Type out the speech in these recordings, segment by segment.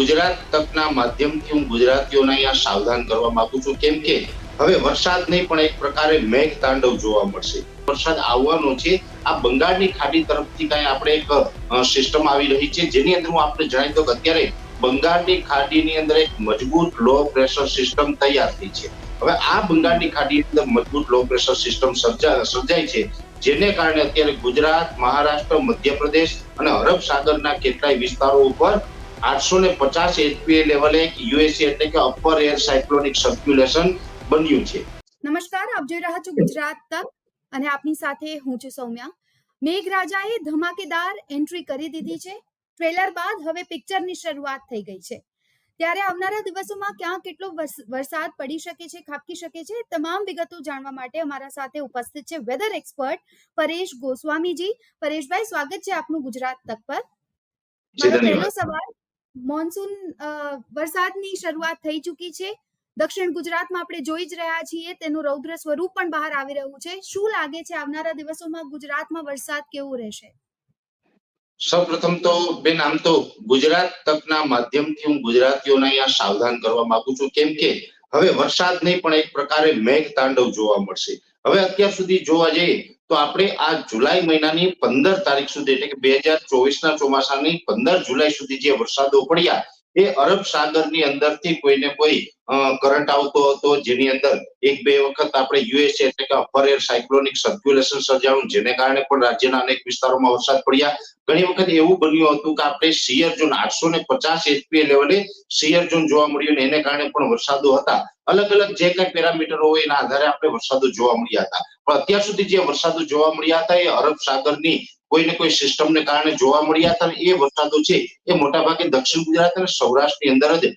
ગુજરાત તકના માધ્યમથી હું ગુજરાતીઓને અહીંયા સાવધાન કરવા માંગુ છું, કેમ કે હવે વરસાદ નહીં પણ એક પ્રકારે મેઘ તાંડવ જોવા મળશે. વરસાદ આવવાનો છે. આ બંગાળની ખાડી તરફથી કઈ આપણે એક સિસ્ટમ આવી રહી છે, જેની અંદર હું આપણે જણાવી દઉં કે અત્યારે બંગાળની ખાડીની અંદર એક મજબૂત લો પ્રેશર સિસ્ટમ તૈયાર થઈ છે. હવે આ બંગાળની ખાડીની અંદર મજબૂત લો પ્રેશર સિસ્ટમ સર્જાય છે, જેને કારણે અત્યારે ગુજરાત, મહારાષ્ટ્ર, મધ્યપ્રદેશ અને અરબ સાગરના કેટલાય વિસ્તારો ઉપર 850 એચપીએ લેવલે એક યુએસી એટલે કે અપર એર સાયક્લોનિક સર્ક્યુલેશન બન્યું છે. નમસ્કાર, આપ જોઈ રહ્યા છો ગુજરાત તક અને આપની સાથે હું છું સૌમ્યા. મેઘરાજાએ ધમાકેદાર એન્ટ્રી કરી દીધી છે. ટ્રેલર બાદ હવે પિક્ચરની શરૂઆત થઈ ગઈ છે. ત્યારે આવનારા દિવસોમાં ક્યાં કેટલો વરસાદ પડી શકે છે, ખાબકી શકે છે, તમામ વિગતો જાણવા માટે અમારા સાથે ઉપસ્થિત છે વેધર એક્સપર્ટ પરેશ ગોસ્વામીજી. પરેશભાઈ, સ્વાગત છે આપનું ગુજરાત તક પર. મારો પહેલો સવાલ, મોન્સૂન વરસાદની શરૂઆત થઈ ચૂકી છે. દક્ષિણ ગુજરાતમાં આપણે જોઈ જ રહ્યા છીએ, તેનું રૌદ્ર સ્વરૂપ પણ બહાર આવી રહ્યું છે. શું લાગે છે આવનારા દિવસોમાં ગુજરાતમાં વરસાદ કેવું રહેશે? સૌપ્રથમ તો બેન, આમ તો ગુજરાત તકના માધ્યમથી હું ગુજરાતીઓને અહીંયા સાવધાન કરવા માંગુ છું, કેમ કે હવે વરસાદ નહીં પણ એક પ્રકારે મેઘ તાંડવ જોવા મળશે. હવે અત્યાર સુધી જોવા જઈએ તો આપણે આ જુલાઈ મહિનાની 15 તારીખ સુધી એટલે કે 2024ના ચોમાસાની 15 જુલાઈ સુધી જે વરસાદો પડ્યા એ અરબ સાગરની અંદરથી કોઈને કોઈ કરંટ આવતો હતો, જેની અંદર એક બે વખત આપણે યુએસએ એટલે કે અપર એર સાયક્લોનિક સર્ક્યુલેશન સર્જાયું, જેને કારણે પણ રાજ્યના અનેક વિસ્તારોમાં વરસાદ પડ્યા. ઘણી વખત એવું બન્યું હતું કે આપણે શિયર ઝોન 850 એચપીએ લેવલે શિયર ઝોન જોવા મળ્યું, એને કારણે પણ વરસાદો હતા. અલગ અલગ જે કઈ પેરામીટરો હોય એના આધારે આપણે વરસાદો જોવા મળ્યા હતા. પણ અત્યાર સુધી જે વરસાદો જોવા મળ્યા હતા એ અરબ સાગરની કોઈને કોઈ સિસ્ટમને કારણે જોવા મળ્યા હતા. એ વરસાદો છે એ મોટાભાગે દક્ષિણ ગુજરાત અને સૌરાષ્ટ્રની અંદર જ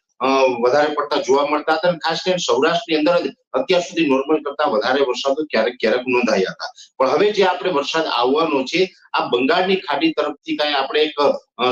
વધારે પડતા જોવા મળતા હતા. ખાસ કરીને સૌરાષ્ટ્રની અંદર જ અત્યાર સુધી નોર્મલ કરતા વધારે વરસાદો ક્યારેક ક્યારેક નોંધાયા હતા. પણ હવે જે આપણે વરસાદ આવવાનો છે, આ બંગાળની ખાડી તરફથી કઈ આપણે એક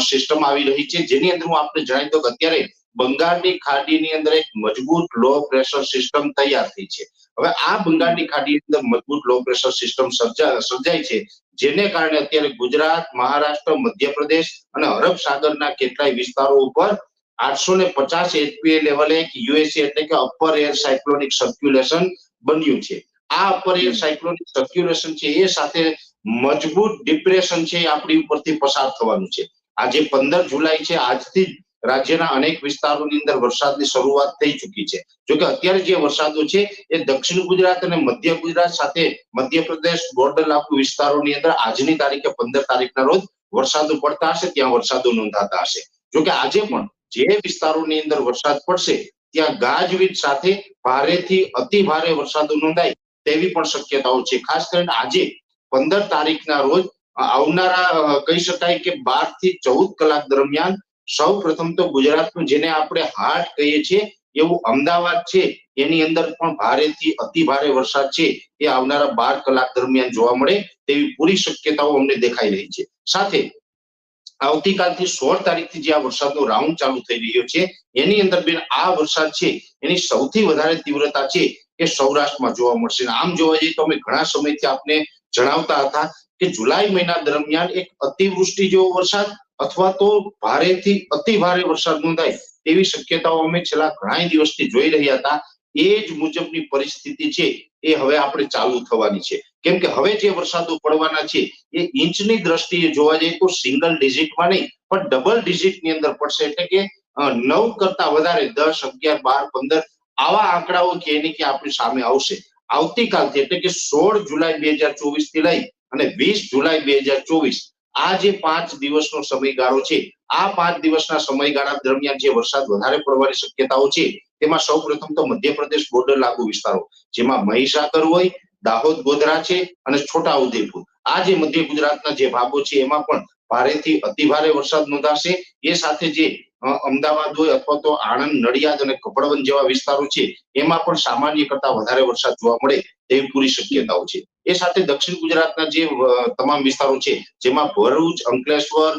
સિસ્ટમ આવી રહી છે, જેની અંદર હું આપણે જણાવી દઉં કે અત્યારે બંગાળની ખાડીની અંદર એક મજબૂત લો પ્રેશર સિસ્ટમ તૈયાર થઈ છે. હવે આ બંગાળની ખાડીની અંદર મજબૂત લો પ્રેશર સિસ્ટમ સર્જાય છે, જેને કારણે અત્યારે ગુજરાત, મહારાષ્ટ્ર, મધ્યપ્રદેશ અને અરબ સાગરના કેટલાય વિસ્તારો ઉપર 850 એચપીએ લેવલે એક યુએસી એટલે કે અપર એર સાયક્લોનિક સર્ક્યુલેશન બન્યું છે. આ અપર એર સાયક્લોનિક સર્ક્યુલેશન છે એ સાથે મજબૂત ડિપ્રેશન છે એ આપણી ઉપરથી પસાર થવાનું છે. આજે 15 જુલાઈ છે, આજથી રાજ્યના અનેક વિસ્તારોની અંદર વરસાદની શરૂઆત થઈ ચૂકી છે. જોકે અત્યારે જે વરસાદો છે એ દક્ષિણ ગુજરાત અને મધ્ય ગુજરાત સાથે મધ્યપ્રદેશ બોર્ડર લાગુ વિસ્તારોની અંદર આજની તારીખે 15 તારીખના રોજ વરસાદો પડતા હશે, ત્યાં વરસાદો નોંધાતા હશે. જોકે આજે પણ જે વિસ્તારોની અંદર વરસાદ પડશે ત્યાં ગાજવીજ સાથે ભારેથી અતિ ભારે વરસાદો નોંધાય તેવી પણ શક્યતાઓ છે. ખાસ કરીને આજે 15 તારીખના રોજ આવનારા કહી શકાય કે 12 થી 14 કલાક દરમિયાન સૌ પ્રથમ તો ગુજરાતનું જેને આપણે હાર્ટ કહીએ છીએ એવું અમદાવાદ છે, એની અંદર પણ ભારેથી અતિ ભારે વરસાદ છે એ આવનારા 12 કલાક દરમિયાન જોવા મળે તેવી પૂરી શક્યતાઓ અમને દેખાઈ રહી છે. સાથે આવતીકાલથી 16 તારીખથી જે આ વરસાદનો રાઉન્ડ ચાલુ થઈ રહ્યો છે એની અંદર બેન આ વરસાદ છે એની સૌથી વધારે તીવ્રતા છે એ સૌરાષ્ટ્રમાં જોવા મળશે. આમ જોવા જઈએ તો અમે ઘણા સમયથી આપને જણાવતા હતા કે જુલાઈ મહિના દરમિયાન એક અતિવૃષ્ટિ જેવો વરસાદ અથવા તો ભારેથી અતિ ભારે વરસાદ નોંધાય તેવી શક્યતાઓ અમે છેલ્લા ઘણા દિવસથી જોઈ રહ્યા હતા. એ જ મુજબની પરિસ્થિતિ છે એ હવે આપણે ચાલુ થવાની છે, કેમ કે હવે જે વરસાદો પડવાના છે એ ઇંચની દ્રષ્ટિએ જોવા જઈએ તો સિંગલ ડિજિટમાં નહીં પણ ડબલ ડિજિટની અંદર પડશે. એટલે કે 9 કરતા વધારે 10, 11, 12, 15 આવા આંકડાઓ કે એની કે આપણી સામે આવશે આવતીકાલથી. એટલે કે 16 જુલાઈ 2024 થી લઈ અને 20 જુલાઈ 2024 આ જે 5 દિવસનો સમયગાળો છે, આ 5 દિવસના સમયગાળા દરમિયાન જે વરસાદ વધારે પડવાની શક્યતાઓ છે તેમાં સૌ પ્રથમ તો મધ્યપ્રદેશ બોર્ડર લાગુ વિસ્તારો, જેમાં મહીસાગર હોય, દાહોદ, ગોધરા છે અને છોટા ઉદેપુર, આ જે મધ્ય ગુજરાતના જે ભાગો છે એમાં પણ ભારેથી અતિ ભારે વરસાદ નોંધાશે. એ સાથે જે અમદાવાદ હોય અથવા તો આણંદ, નડિયાદ અને કપડવંજ જેવા વિસ્તારો છે એમાં પણ સામાન્ય કરતા વધારે વરસાદ જોવા મળે તેવી પૂરી શક્યતાઓ છે. એ સાથે દક્ષિણ ગુજરાતના જે તમામ વિસ્તારો છે જેમાં ભરૂચ, અંકલેશ્વર,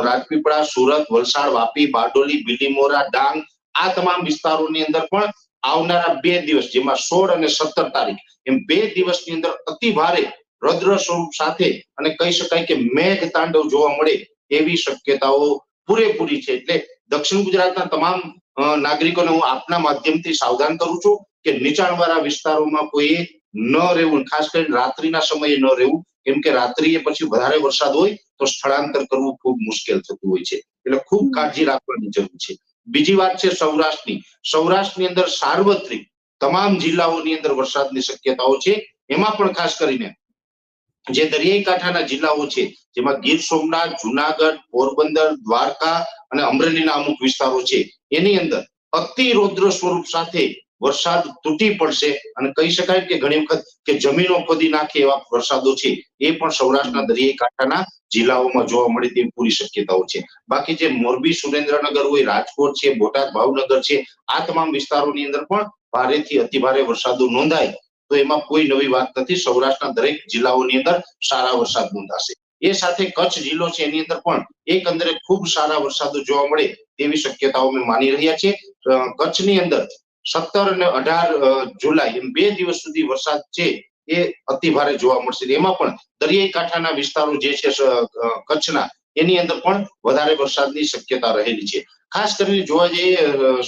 રાજપીપળા, સુરત, વલસાડ, વાપી, બારડોલી, બીલીમોરા, ડાંગ આ તમામ વિસ્તારોની અંદર પણ આવનારા 2 દિવસ જેમાં 16 અને 17 તારીખ એમ 2 દિવસની અંદર અતિ ભારે રૌદ્ર સ્વરૂપ સાથે અને કહી શકાય કે મેઘ તાંડવ જોવા મળે એવી શક્યતાઓ પૂરેપૂરી છે. એટલે દક્ષિણ ગુજરાતના તમામ નાગરિકોને હું આપના માધ્યમથી સાવધાન કરું છું કે નીચાણવાળા વિસ્તારોમાં કોઈએ ન રહેવું, ખાસ કરીને રાત્રિના સમયે ન રહેવું, કેમ કે રાત્રિએ પછી વધારે વરસાદ હોય તો સ્થળાંતર કરવું ખૂબ મુશ્કેલ થતું હોય છે. એટલે ખૂબ કાળજી રાખવાની જરૂર છે. બીજી વાત છે સૌરાષ્ટ્રની. સૌરાષ્ટ્રની અંદર સાર્વત્રિક તમામ જિલ્લાઓની અંદર વરસાદની શક્યતાઓ છે. એમાં પણ ખાસ કરીને જે દરિયાઈ કાંઠાના જિલ્લાઓ છે, જેમાં ગીર સોમનાથ, જુનાગઢ, પોરબંદર, દ્વારકા અને અમરેલીના અમુક વિસ્તારો છે, એની અંદર અતિ રૌદ્ર સ્વરૂપ સાથે વરસાદ તૂટી પડશે અને કહી શકાય કે ઘણી વખત કે જમીનો ખોદી નાખે એવા વરસાદો છે, એ પણ સૌરાષ્ટ્રના દરિયાઈ કાંઠાના જિલ્લાઓમાં જોવા મળે તેવી પૂરી શક્યતાઓ છે. બાકી જે મોરબી, સુરેન્દ્રનગર હોય, રાજકોટ છે, બોટાદ, ભાવનગર છે, આ તમામ વિસ્તારોની અંદર પણ ભારેથી અતિભારે વરસાદો નોંધાય તો એમાં કોઈ નવી વાત નથી. સૌરાષ્ટ્રના દરેક જિલ્લાઓની અંદર સારા વરસાદ નોંધાશે. એ સાથે કચ્છ જિલ્લો છે, એની અંદર પણ એકંદરે ખૂબ સારા વરસાદો જોવા મળે તેવી શક્યતાઓ અમે માની રહ્યા છીએ. કચ્છની અંદર 17 અને 18 જુલાઈ એમ 2 દિવસ સુધી વરસાદ છે એ અતિ ભારે જોવા મળશે. એમાં પણ દરિયાઈ કાંઠાના વિસ્તારો જે છે કચ્છના, એની અંદર પણ વધારે વરસાદની શક્યતા રહેલી છે. ખાસ કરીને જોવા જઈએ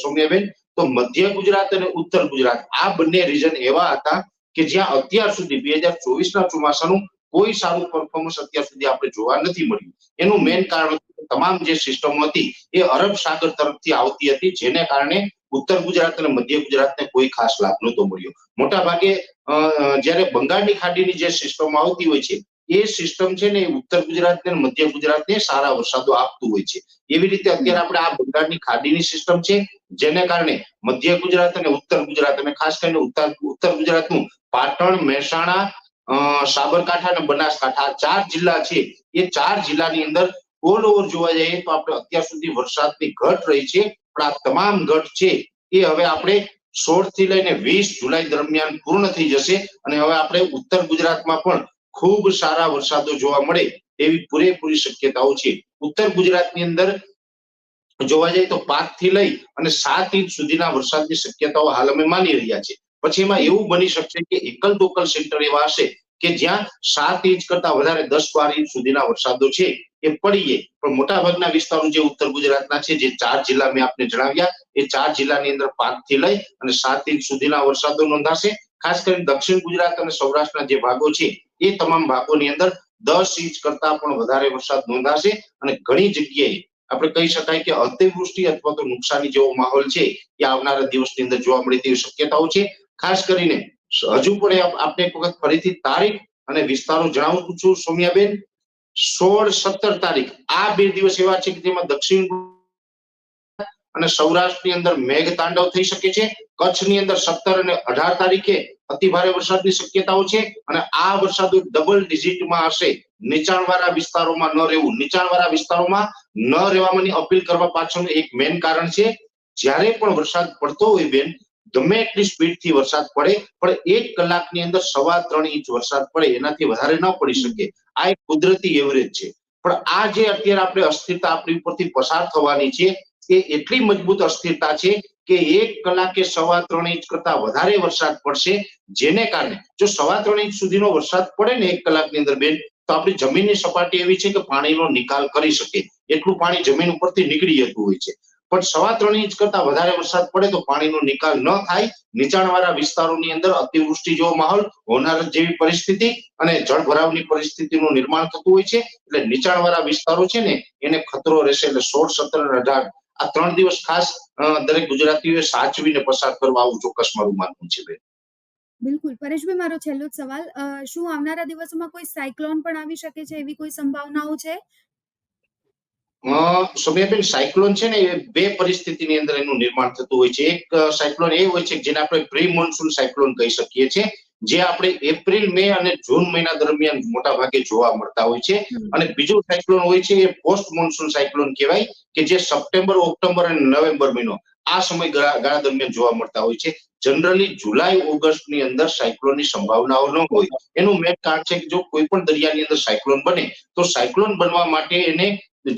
સૌમ્યાબેન, તો મધ્ય ગુજરાત અને ઉત્તર ગુજરાત આ બંને રીજન એવા હતા કે જ્યાં અત્યાર સુધી 2024ના ચોમાસાનું કોઈ સારું પરફોર્મન્સ અત્યાર સુધી આપણે જોવા નથી મળ્યું. એનું મેઇન કારણ તમામ જે સિસ્ટમ હતી એ અરબ સાગર તરફથી આવતી હતી, જેને કારણે ઉત્તર ગુજરાત અને મધ્ય ગુજરાતને કોઈ ખાસ લાભ નહોતો મળ્યો. મોટા ભાગે જ્યારે બંગાળની ખાડીની જે સિસ્ટમ આવતી હોય છે, એ સિસ્ટમ છે ને ઉત્તર ગુજરાત અને મધ્ય ગુજરાતને સારા વરસાદો આપતું હોય છે. એવી રીતે અત્યારે આપણે આ બંગાળની ખાડીની સિસ્ટમ છે, જેને કારણે મધ્ય ગુજરાત અને ઉત્તર ગુજરાત, અને ખાસ કરીને ઉત્તર ગુજરાતનું પાટણ, મહેસાણા, સાબરકાંઠા અને બનાસકાંઠા 4 જિલ્લા છે, એ 4 જિલ્લાની અંદર ઓલ ઓવર જોવા જઈએ તો આપણે અત્યાર સુધી વરસાદની ઘટ રહી છે, પણ આ તમામ ઘટ છે એ હવે આપણે 16 થી લઈને 20 જુલાઈ દરમિયાન પૂર્ણ થઈ જશે અને હવે આપણે ઉત્તર ગુજરાતમાં પણ ખૂબ સારા વરસાદો જોવા મળે એવી પૂરેપૂરી શક્યતાઓ છે. ઉત્તર ગુજરાતની અંદર જોવા જઈએ તો 5 થી લઈ અને 7 ઇંચ સુધીના વરસાદની શક્યતાઓ હાલ અમે માની રહ્યા છે. પછી એમાં એવું બની શકશે કે એકલ દોકલ સેન્ટર એવા હશે કે જ્યાં 7 ઇંચ કરતા વધારે 10-12 ઇંચ સુધીના વરસાદો છે એ પડીએ, પણ મોટા ભાગના વિસ્તારો જે ઉત્તર ગુજરાતના છે, જે 4 જિલ્લા મેં આપને જણાવ્યા, એ 4 જિલ્લાની અંદર 5 થી લઈ અને 7 ઇંચ સુધીના વરસાદો નોંધાશે. ખાસ કરીને દક્ષિણ ગુજરાત અને સૌરાષ્ટ્રના જે ભાગો છે એ તમામ ભાગોની અંદર 10 ઇંચ કરતા પણ વધારે વરસાદ નોંધાશે અને ઘણી જગ્યાએ આપણે કહી શકાય કે અતિવૃષ્ટિ અથવા તો નુકસાની જેવો માહોલ છે એ આવનારા દિવસની અંદર જોવા મળે તેવી શક્યતાઓ છે. ખાસ કરીને હજુ પણ આપણે એક વખત ફરીથી તારીખ અને વિસ્તારો જણાવું છું સૌમ્યાબેન. 16-17 તારીખ આ 2 દિવસ એવા છે કે જેમાં દક્ષિણ અને સૌરાષ્ટ્રની અંદર મેઘ તાંડવ થઈ શકે છે. કચ્છની અંદર 17 અને 18 તારીખે અતિ ભારે વરસાદની શક્યતાઓ છે અને આ વરસાદો ડબલ ડિજિટમાં હશે. નીચાણવાળા વિસ્તારોમાં ન રહેવું. નીચાણવાળા વિસ્તારોમાં ન રહેવાની અપીલ કરવા પાછળનું એક મેઇન કારણ છે, જ્યારે પણ વરસાદ પડતો હોય બેન, ગમે એટલી સ્પીડથી વરસાદ પડે પણ 1 કલાકની અંદર 3.25 ઇંચ વરસાદ પડે, એનાથી વધારે ન પડી શકે. આ એક કુદરતી એવરેજ છે. પણ આ જે અત્યારે આપણે અસ્થિરતા આપણી ઉપરથી પસાર થવાની છે, એ એટલી મજબૂત અસ્થિરતા છે કે 1 કલાકે 3.25 ઇંચ કરતા વધારે વરસાદ પડશે, જેને કારણે જો 3.25 ઇંચ સુધીનો વરસાદ પડે ને 1 કલાકની અંદર બેન, તો આપણી જમીનની સપાટી એવી છે કે પાણીનો નિકાલ કરી શકે એટલું પાણી જમીન ઉપરથી નીકળી જતું હોય છે. પણ 3.25 ઇંચ કરતા વધારે વરસાદ પડે તો પાણીનો નિકાલ ન થાય. નીચાણવાળા વિસ્તારોની અંદર અતિવૃષ્ટિ જેવો માહોલ, હોનારત જેવી પરિસ્થિતિ અને જળભરાવની પરિસ્થિતિનું નિર્માણ થતું હોય છે. એટલે નીચાણવાળા વિસ્તારો છે ને એને ખતરો રહેશે. એટલે 16, 17 અને 18 આ 3 દિવસ ખાસ દરેક ગુજરાતીઓએ સાચવીને પસાર કરવા, આવું ચોક્કસ મારું માનવું છે બેન. બિલકુલ. પરેશભાઈ, મારો છેલ્લો જ સવાલ, શું આવનારા દિવસોમાં કોઈ સાયક્લોન પણ આવી શકે છે, એવી કોઈ સંભાવનાઓ છે? સૌમ્યાબેન, સાયક્લોન છે ને એ 2 પરિસ્થિતિની અંદર એનું નિર્માણ થતું હોય છે. એક સાયક્લોન એ હોય છે જેને આપણે પ્રી મોન્સૂન સાયક્લોન કહી શકીએ છીએ, જે આપણે એપ્રિલ, મે અને જૂન મહિના દરમિયાન મોટા ભાગે જોવા મળતા હોય છે. અને બીજું સાયક્લોન હોય છે એ પોસ્ટ મોન્સૂન સાયક્લોન કહેવાય, કે જે સપ્ટેમ્બર, ઓક્ટોબર અને નવેમ્બર મહિનો આ સમયગાળા દરમિયાન જોવા મળતા હોય છે. જનરલી જુલાઈ, ઓગસ્ટની અંદર સાયક્લોનની સંભાવનાઓ ન હોય. એનું મેઇન કારણ છે કે જો કોઈ પણ દરિયાની અંદર સાયક્લોન બને તો સાયક્લોન બનવા માટે એને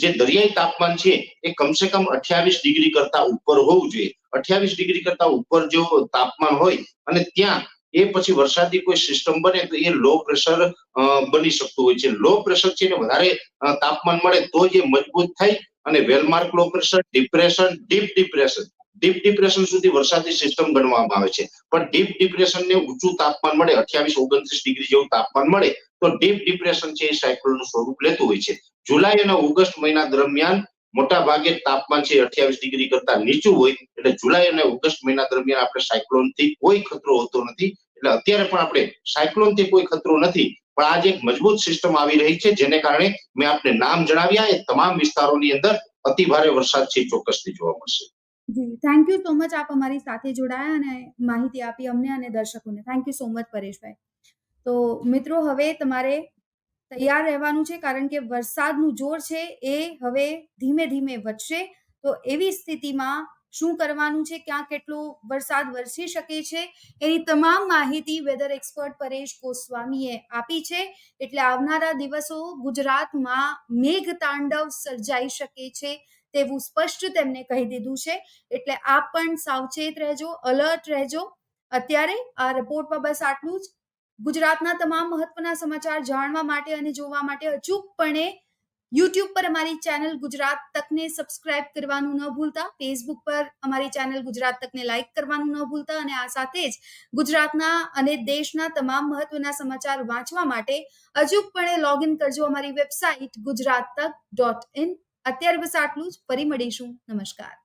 જે દરિયાઈ તાપમાન છે એ કમસે કમ 28 ડિગ્રી કરતા ઉપર હોવું જોઈએ. 28 ડિગ્રી કરતા ઉપર જો તાપમાન હોય અને ત્યાં એ પછી વરસાદી કોઈ સિસ્ટમ બને તો એ લો પ્રેશર બની શકતું હોય છે. લો પ્રેશર છે ને વધારે તાપમાન મળે તો જે મજબૂત થઈ અને well-marked low pressure, depression, deep depression સુધી વરસાદી સિસ્ટમ ગણવામાં આવે છે. પણ ડીપ ડિપ્રેશન ને ઊંચું તાપમાન મળે 28-29 ડિગ્રી જેવું તાપમાન મળે તો ડીપ ડિપ્રેશન છે એ સાયક્લોનનું સ્વરૂપ લેતું હોય છે. જુલાઈ અને ઓગસ્ટ મહિના દરમિયાન મોટા ભાગે તાપમાન છે 28 ડિગ્રી કરતા નીચું હોય, એટલે જુલાઈ અને ઓગસ્ટ મહિના દરમિયાન આપણે સાયક્લોન થી કોઈ ખતરો હોતો નથી. એટલે અત્યારે પણ આપણે સાયક્લોન થી કોઈ ખતરો નથી, પણ આજે એક મજબૂત સિસ્ટમ આવી રહી છે જેને કારણે મેં આપને નામ જણાવ્યા એ તમામ વિસ્તારોની અંદર અતિ ભારે વરસાદ છે ચોક્કસથી જોવા મળશે. જી, થેન્ક યુ સો મચ. આપ અમારી સાથે જોડાયા અને માહિતી આપી અમને અને દર્શકોને. થેન્ક યુ સો મચ પરેશભાઈ. તો મિત્રો, હવે તમારે તૈયાર રહેવાનું છે, કારણ કે વરસાદનું જોર છે એ હવે ધીમે ધીમે વધશે. તો એવી સ્થિતિમાં શું કરવાનું છે, ક્યાં કેટલો વરસાદ વરસી શકે છે, એની તમામ માહિતી વેધર એક્સપર્ટ પરેશ ગોસ્વામીએ આપી છે. એટલે આવનારા દિવસો ગુજરાતમાં મેઘ તાંડવ સર્જાઈ શકે છે તેવું સ્પષ્ટ તેમને કહી દીધું છે. એટલે આપ પણ સાવચેત રહેજો, અલર્ટ રહેજો. અત્યારે આ રિપોર્ટમાં બસ આટલું જ. ગુજરાતના તમામ મહત્વના સમાચાર જાણવા માટે અને જોવા માટે અચૂકપણે યુટ્યુબ પર અમારી ચેનલ ગુજરાત તકને સબસ્ક્રાઇબ કરવાનું ન ભૂલતા, ફેસબુક પર અમારી ચેનલ ગુજરાત તકને લાઇક કરવાનું ન ભૂલતા, અને આ સાથે જ ગુજરાતના અને દેશના તમામ મહત્વના સમાચાર વાંચવા માટે અચૂકપણે લોગિન કરજો અમારી વેબસાઇટ ગુજરાતતક.in. અત્યારે બસ આટલું જ. ફરી મળીશું. નમસ્કાર.